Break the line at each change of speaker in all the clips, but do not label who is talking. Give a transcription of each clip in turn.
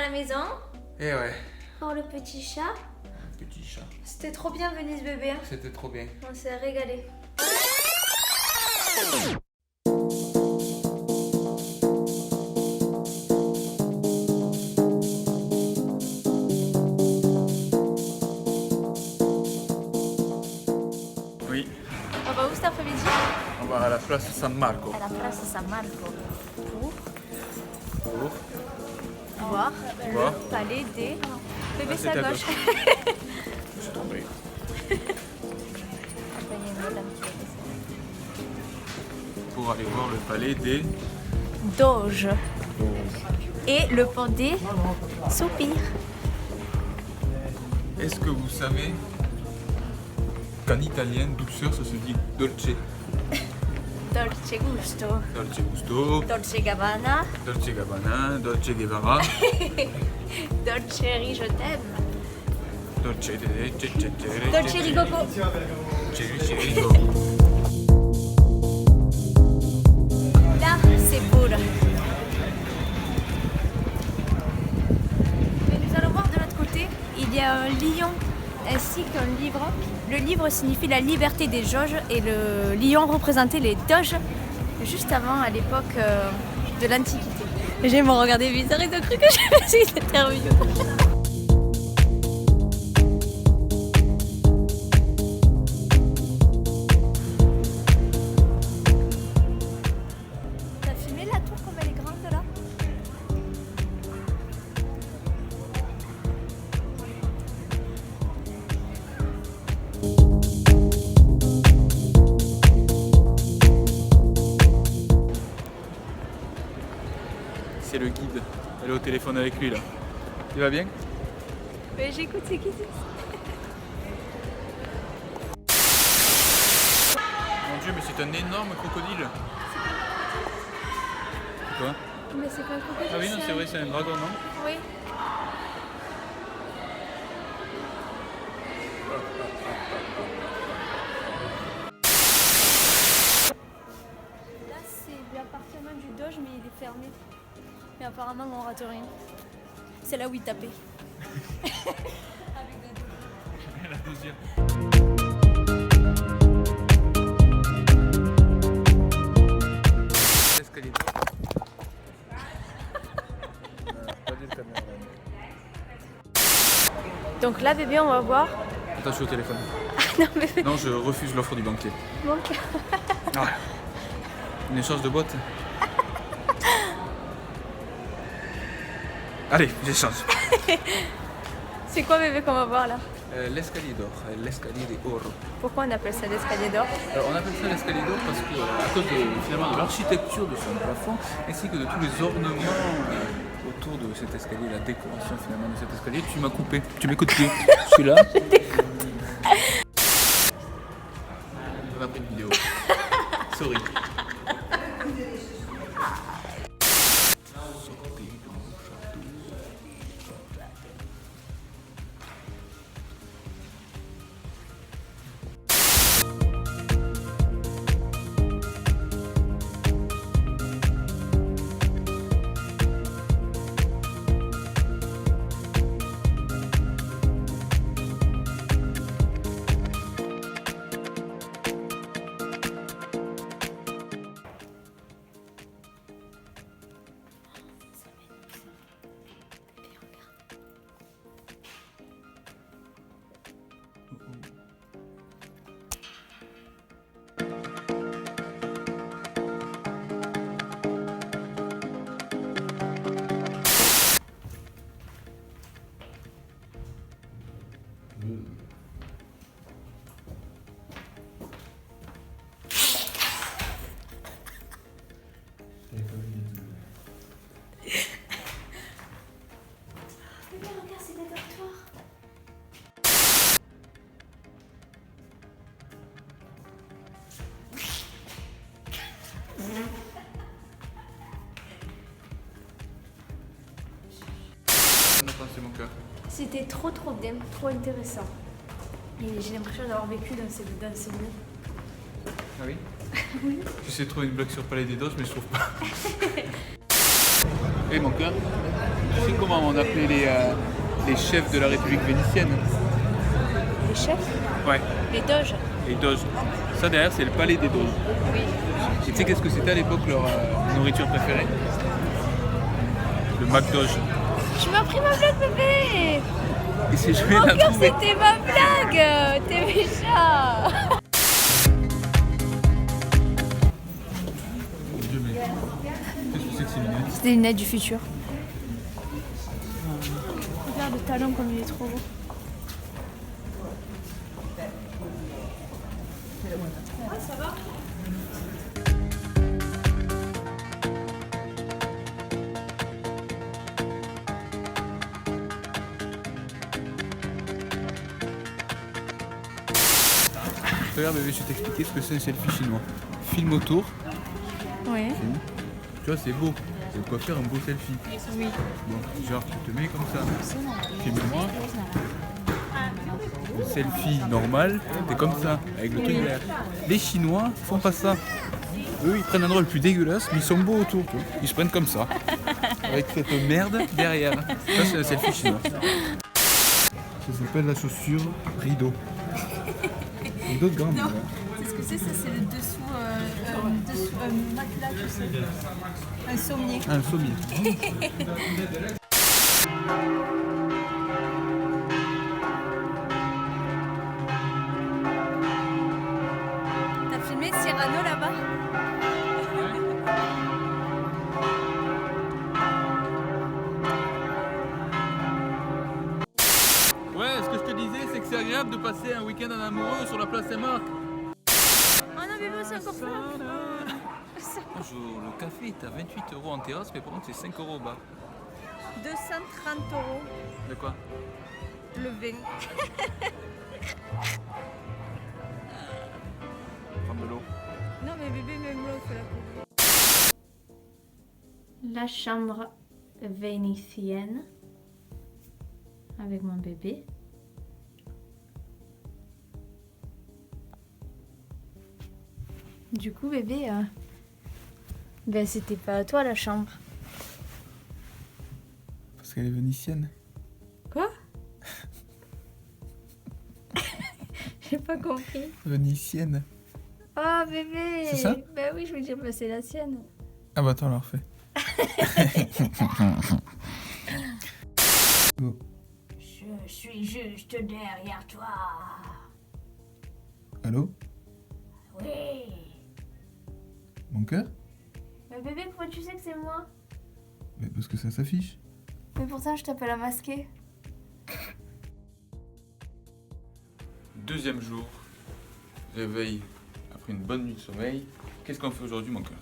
la maison.
Eh ouais.
Oh, le petit chat.
Petit chat.
C'était trop bien Venise bébé. Hein.
C'était trop bien.
On s'est régalé.
Oui.
On va où cet après-midi?
On va à la place San Marco.
À la place San Marco. Pour
Pour
voir
Voir.
le palais des... Bébé,
Ah,
c'est à
c'est à
gauche.
Je suis tombé. Pour aller voir le palais des
Doge. Et le pont des soupirs.
Est-ce que vous savez qu'en italien, douceur, ça se dit dolce?
Dolce gusto.
Dolce gusto,
Dolce Gabbana.
Dolce Gabbana, Dolce Guevara,
Dolce Ri, je t'aime.
Dolce
Dolce Rigoco.
Rigo.
Là, c'est beau là. Mais nous allons voir de l'autre côté. Il y a un lion ainsi qu'un livre. Le livre signifie la liberté des jauges et le lion représentait les doges juste avant, à l'époque de l'Antiquité. Les gens m'ont regardé bizarre, ils ont cru que je faisais une interview. T'as filmé la tour comme elle est grande là?
C'est le guide. Elle est au téléphone avec lui là. Il va bien?
Mais j'écoute, c'est qui c'est?
Mon Dieu, mais c'est un énorme crocodile. Quoi?
Mais c'est pas un crocodile.
Ah oui, non, c'est vrai, c'est un dragon, non?
Oui. Là, c'est l'appartement du Doge, mais il est fermé. Mais apparemment, on rate rien. C'est là où il tapait. Avec des
La deuxième. L'escalier.
Donc là, bébé, on va voir.
Attends, je suis au téléphone.
Non, bébé.
Non, je refuse l'offre du banquier.
Bon.
Ah. Une échange de boîte. Allez, j'échange.
C'est quoi, bébé, qu'on va voir là?
L'escalier d'or, l'escalier des oro.
Pourquoi on appelle ça l'escalier d'or?
Alors, on appelle ça l'escalier d'or parce que, à cause finalement de l'architecture de son plafond, ainsi que de tous les ornements autour de cet escalier, la décoration finalement de cet escalier. Tu m'as coupé, tu m'écoutes plus. Je suis là. On a pris une vidéo. Sorry.
Bébé, regarde, c'est des dortoirs.
On a pensé mon cœur.
C'était trop bien, trop intéressant. Et j'ai l'impression d'avoir vécu dans ces lieux.
Ah oui?
Oui.
J'essaie de trouver une blague sur le palais des Doges, mais je trouve pas. Et mon cœur? Tu sais comment on appelait les chefs de la République vénitienne?
Les chefs,
Ouais,
les doges.
les doges. Ça derrière, c'est le palais des doges.
Oui.
Et tu sais qu'est-ce que c'était à l'époque leur nourriture préférée? Le McDoge.
Tu m'as pris ma blague, bébé.
Et c'est joué la
Encore,
trouver.
c'était ma blague. T'es méchant.
Dieu, mais qu'est-ce que c'est que ces lunettes?
C'est des lunettes du futur. Regarde le talon comme il est trop beau. Ah, ça va?
Regarde bébé, je vais t'expliquer ce que c'est un selfie chinois. Filme autour,
Oui.
filme. Tu vois, c'est beau. C'est de quoi faire un beau selfie.
Oui.
Bon, genre tu te mets comme ça. Filme-moi. Le selfie normal, t'es comme ça, avec le truc vert. Les Chinois font pas ça. Eux, ils prennent un rôle plus dégueulasse, mais ils sont beaux autour. Tu vois. Ils se prennent comme ça, avec cette merde derrière. Ça, c'est un selfie chinois. Ça s'appelle la chaussure rideau. Rideau de grande.
Non, c'est ce que c'est, ça c'est le dessous, matelas, tu sais. Un sommier.
Un sommier.
T'as filmé Cyrano là-bas?
Ouais, ce que je te disais, c'est que c'est agréable de passer un week-end en amoureux sur la place Saint-Marc.
Oh non, bébé, c'est encore plus.
Bonjour, le café est à 28 € en terrasse, mais par contre c'est 5 € au bar.
230 €
De quoi?
le vin.
Prends de l'eau.
Non, mais bébé, même l'eau, faut la couper. La chambre vénitienne avec mon bébé. Du coup, bébé, ben c'était pas à toi la chambre.
Parce qu'elle est vénitienne.
Quoi? J'ai pas compris.
Vénitienne.
Oh bébé!
C'est ça?
Ben oui, je veux dire, ben, c'est la sienne.
Ah bah attends, on la refait. Go.
Je suis juste derrière toi.
Allô?
Oui.
Mon cœur?
Mais bébé, pourquoi tu sais que c'est moi?
Mais parce que ça s'affiche.
Mais pourtant, je t'appelle à masquer.
Deuxième jour. Réveil après une bonne nuit de sommeil. Qu'est-ce qu'on fait aujourd'hui, mon cœur?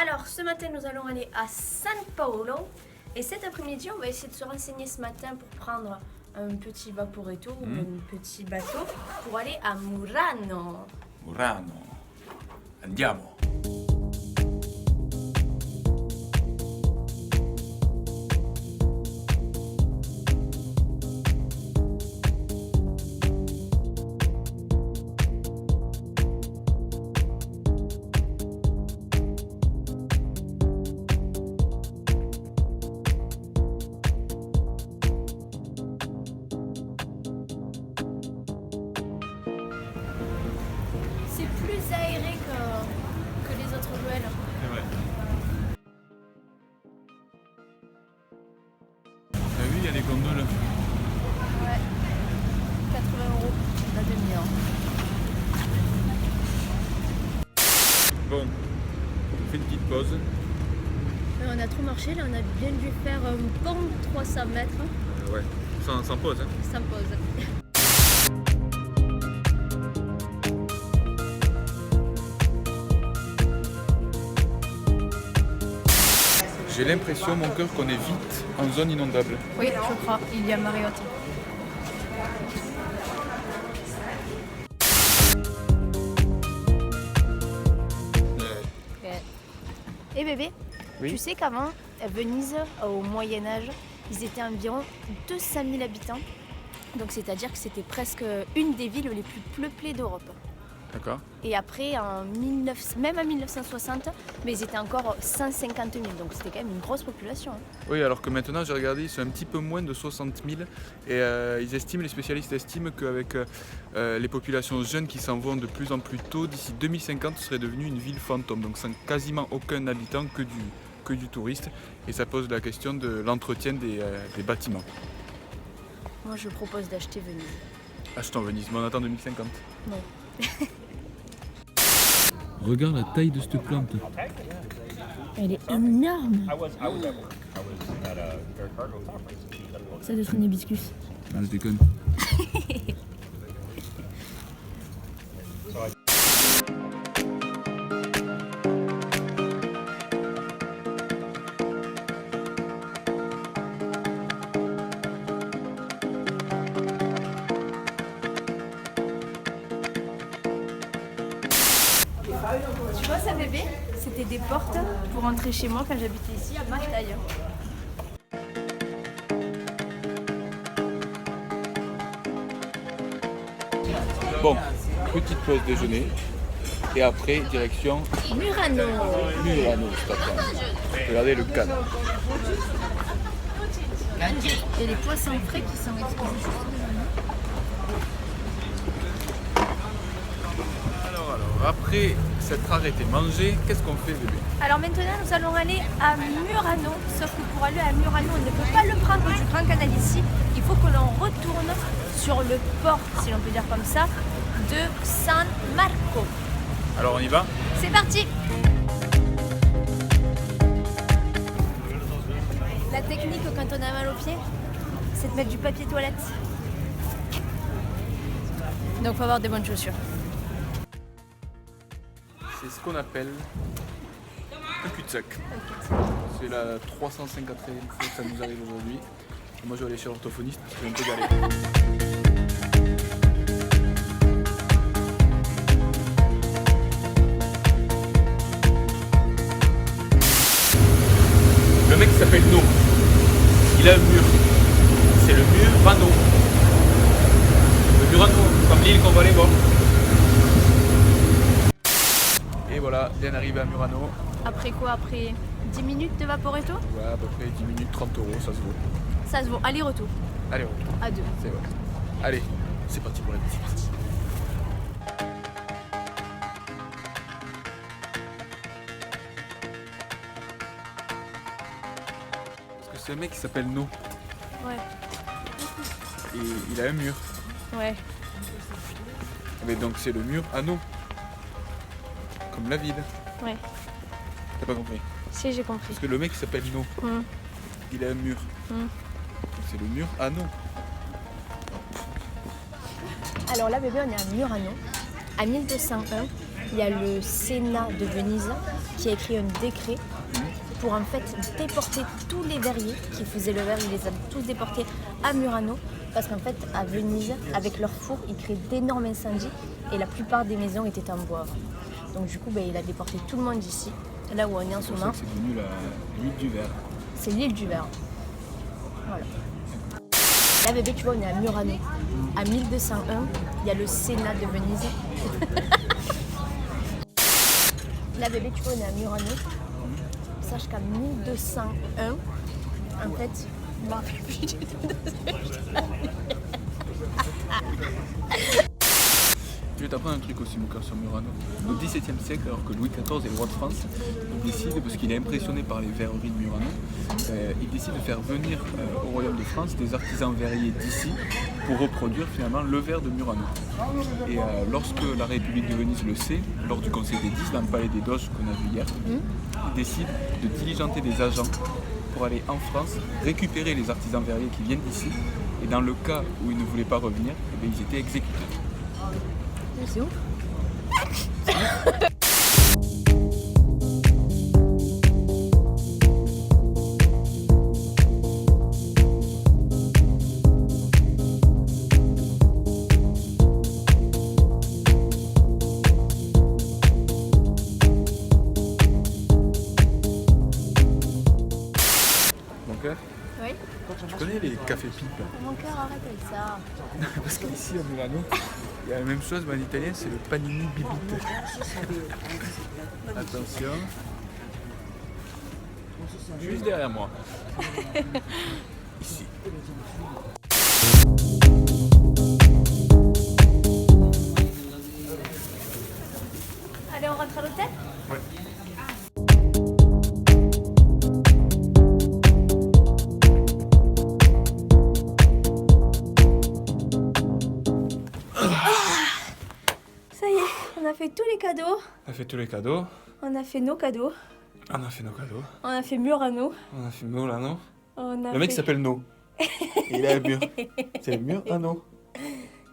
Alors, ce matin, nous allons aller à San Paolo. Et cet après-midi, on va essayer de se renseigner ce matin pour prendre un petit vaporetto ou un petit bateau pour aller à Murano.
Murano. Andiamo.
C'est plus aéré que les autres ruelles.
C'est vrai. T'as vu, il y a les gondoles.
Ouais. 80 € la demi-heure.
Bon, on fait une petite pause.
On a trop marché, là on a bien dû faire un pont de 300 mètres
Ouais, sans pause. Hein.
sans pause.
J'ai l'impression, mon cœur, qu'on est vite en zone inondable.
Oui, je crois, il y a Mariotte. Et bébé,
Oui.
tu sais qu'avant, à Venise, au Moyen-Âge, ils étaient environ 200 000 habitants. Donc c'est-à-dire que c'était presque une des villes les plus peuplées d'Europe.
D'accord.
Et après, même en 1960, mais ils étaient encore 150 000. Donc c'était quand même une grosse population.
Oui, alors que maintenant, j'ai regardé, ils sont un petit peu moins de 60 000. Et les spécialistes estiment qu'avec les populations jeunes qui s'en vont de plus en plus tôt, d'ici 2050, ce serait devenu une ville fantôme. Donc sans quasiment aucun habitant, que du touriste. Et ça pose la question de l'entretien des bâtiments.
Moi, je propose d'acheter Venise.
Achetons Venise, mais on attend 2050.
Non.
Regarde la taille de cette plante.
Elle est énorme. Ça doit être un hibiscus.
Ah, je déconne.
Tu vois ça bébé? C'était des portes pour entrer chez moi quand j'habitais ici à ma taille.
Bon, petite pause déjeuner. Et après, direction
Murano.
Murano, cet après-midi. Regardez le cadre.
Et les poissons frais qui sont exposés.
Alors, après s'être arrêté manger, qu'est-ce qu'on fait bébé?
Alors maintenant nous allons aller à Murano, sauf que pour aller à Murano on ne peut pas le prendre du Grand Canal ici, il faut que l'on retourne sur le port, si l'on peut dire comme ça, de San Marco.
Alors on y va?
C'est parti! La technique quand on a mal aux pieds, c'est de mettre du papier toilette. Donc faut avoir des bonnes chaussures.
C'est ce qu'on appelle un cul-de-sac. C'est la 354e fois que ça nous arrive aujourd'hui. Moi je vais aller chez l'orthophoniste parce que j'ai un peu galéré. Le mec s'appelle No. Il a un mur. C'est le Murano. Le Murano, comme l'île qu'on va aller voir. Et voilà, bien arrivé à Murano.
Après quoi? Après 10 minutes de Vaporetto?
Ouais, à peu près 10 minutes, 30 €, ça se vaut.
Ça se vaut, aller-retour,
Allez, retour.
à deux.
C'est vrai. Allez, c'est parti pour la visite. Parce que c'est un mec qui s'appelle No.
Ouais,
Et il a un mur.
ouais.
Mais donc c'est le mur à No. Comme la ville.
Ouais,
T'as pas compris?
si j'ai compris.
Parce que le mec qui s'appelle No,
Hum,
il a un mur.
hum.
C'est le mur à No.
Alors là, bébé, on est à Murano. À 1201, il y a le Sénat de Venise qui a écrit un décret pour en fait déporter tous les verriers qui faisaient le verre. Il les a tous déportés à Murano parce qu'en fait, à Venise, avec leur four, ils créent d'énormes incendies et la plupart des maisons étaient en bois. Donc du coup, il a déporté tout le monde ici, là où on est en ce
C'est pour ça
moment.
que c'est devenu l'île du verre.
C'est l'île du verre. Voilà. Là, bébé, tu vois, on est à Murano. À 1201, il y a le Sénat de Venise. Là, bébé, tu vois, on est à Murano. Sache qu'à 1201, en fait, je m'en rappelle plus du tout de ce que je t'ai
Je vais t'apprendre un truc aussi, mon cœur, sur Murano. Au XVIIe siècle, alors que Louis XIV est le roi de France, il décide, parce qu'il est impressionné par les verreries de Murano, il décide de faire venir au Royaume de France des artisans verriers d'ici pour reproduire finalement le verre de Murano. Et lorsque la République de Venise le sait, lors du Conseil des 10 dans le palais des Doges qu'on a vu hier, il décide de diligenter des agents pour aller en France récupérer les artisans verriers qui viennent d'ici. Et dans le cas où ils ne voulaient pas revenir, eh bien, ils étaient exécutés.
C'est ouf.
Mon cœur,
Oui.
tu connais connais les cafés pipes?
Mon cœur arrête avec ça.
Parce qu'ici à Milano, il y a la même chose, mais en italien c'est le panini bibite. Attention. Juste derrière moi. Ici.
Allez, on rentre à l'hôtel?
Ouais.
Ça y est, on a fait tous les cadeaux.
On a fait tous les cadeaux.
On a fait nos cadeaux.
On a fait nos cadeaux.
On a fait Murano.
On a fait Milano.
On a
Le mec
fait-
s'appelle No. Il est à mur. C'est le mur? Ah non.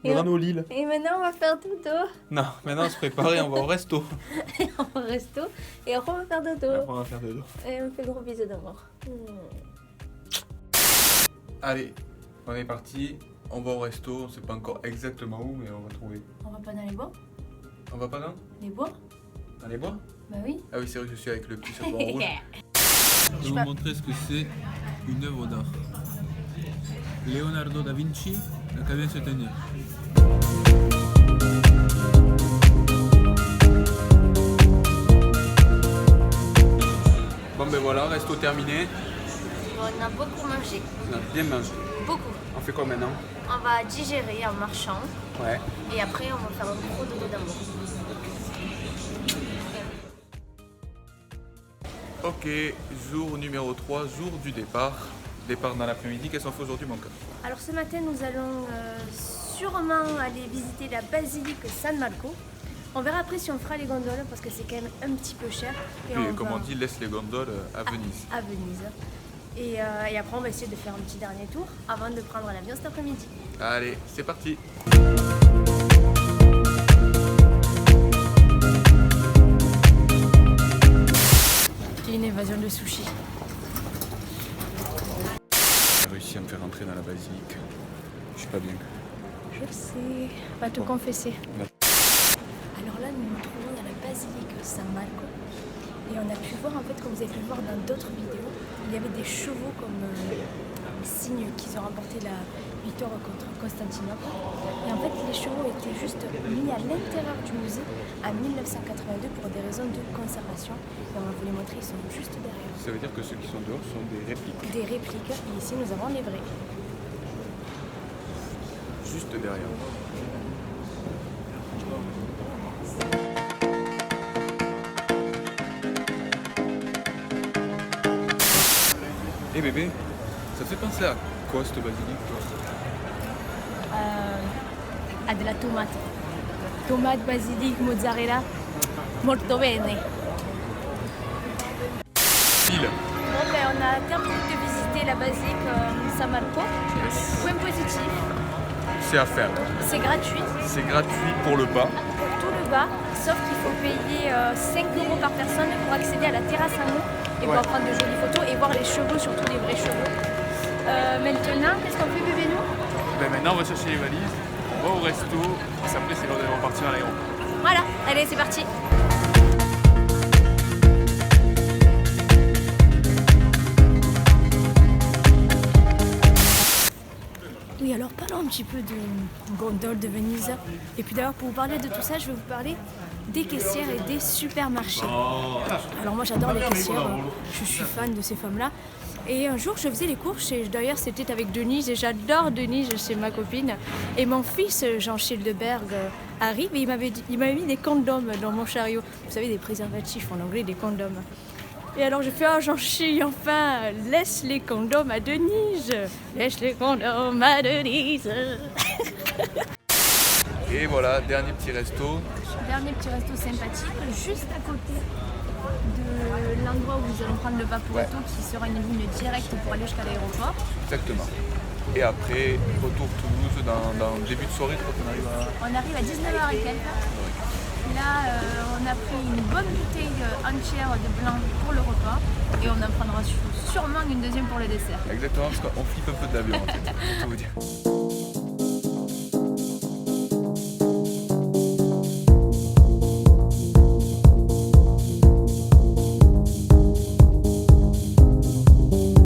Murano Lille.
Et maintenant, on va faire dodo.
Non, maintenant on se prépare et on va au resto.
On va au resto et après, on va faire dodo.
Après on va faire dodo.
Et on fait gros bisous d'amour.
Allez, on est parti. On va au resto. On sait pas encore exactement où, mais on va trouver.
On va pas dans les bois?
On va pas dans
Les bois?
Dans les bois?
Bah oui.
Ah oui, c'est vrai que je suis avec le petit chapeau rouge. Je vais vous montrer ce que c'est une œuvre d'art. Leonardo da Vinci, l'Académie cette année. Bon ben voilà, resto terminé.
On a beaucoup mangé.
On a bien mangé.
Beaucoup.
On fait quoi maintenant?
On va digérer en marchant.
Ouais.
Et après, on va faire un gros dodo d'amour.
Ok, jour numéro 3, jour du départ. Départ dans l'après-midi, qu'est-ce qu'on fait aujourd'hui mon cœur?
Alors ce matin, nous allons sûrement aller visiter la basilique San Marco. On verra après si on fera les gondoles parce que c'est quand même un petit peu cher.
Et
on
comme
va
on dit, laisse les gondoles à Venise.
à Venise. Et après, on va essayer de faire un petit dernier tour avant de prendre l'avion cet après-midi.
Allez, c'est parti.
Une évasion de sushi.
J'ai réussi à me faire rentrer dans la basilique. Je suis pas bien.
Je le sais. Va te confesser.
Ouais.
Alors là, nous nous trouvons dans la basilique San Marco. Et on a pu voir, en fait, comme vous avez pu le voir dans d'autres vidéos, il y avait des chevaux comme signe qu'ils ont remporté la victoire contre Constantinople. Et en fait, les chevaux étaient juste mis à l'intérieur du musée en 1982 pour des raisons de conservation. Et on va vous les montrer, ils sont juste derrière.
Ça veut dire que ceux qui sont dehors sont des répliques.
Des répliques. Et ici, nous avons les vrais.
Juste derrière. Eh bébé, ça fait penser à quoi cette basilique toi?
À de la tomate. Tomate, basilic, mozzarella. Molto bene.
Pile.
Bon, ben, on a terminé de visiter la basilique San Marco. Point positif,
C'est à faire.
c'est gratuit
C'est gratuit pour le bas.
pour tout le bas, sauf qu'il faut payer 5 € par personne pour accéder à la terrasse en eau et pouvoir prendre de jolies photos et voir les chevaux, surtout les vrais chevaux. Maintenant, qu'est-ce qu'on fait bébé nous?
Ben maintenant on va chercher les valises, on va au resto, et après c'est l'heure de repartir à l'aéroport.
Voilà, allez c'est parti. Oui, alors parlons un petit peu de gondole de Venise. Et puis d'ailleurs, pour vous parler de tout ça, je vais vous parler des caissières et des supermarchés. Alors moi j'adore les caissières, je suis fan de ces femmes-là. Et un jour je faisais les courses, d'ailleurs c'était avec Denise, et j'adore Denise, c'est ma copine. Et mon fils Jean Schildeberg arrive et il m'avait mis des condoms dans mon chariot. Vous savez, des préservatifs en anglais, des condoms. Et alors je fais, Jean Chi, enfin, laisse les condoms à Denise. Laisse les condoms à Denise.
Et voilà, dernier petit resto.
Dernier petit resto sympathique, juste à côté de l'endroit où nous allons prendre le Vaporetto, qui sera une ligne directe pour aller jusqu'à l'aéroport.
Exactement. Et après, retour Toulouse dans le début de soirée, je crois qu'on arrive à...
On arrive à 19h et quelques. Là, on a pris une bonne bouteille entière de blanc pour le repas et on en prendra sûrement une deuxième pour le dessert.
Exactement, parce qu'on flippe un peu de l'avion en fait, pour tout vous dire.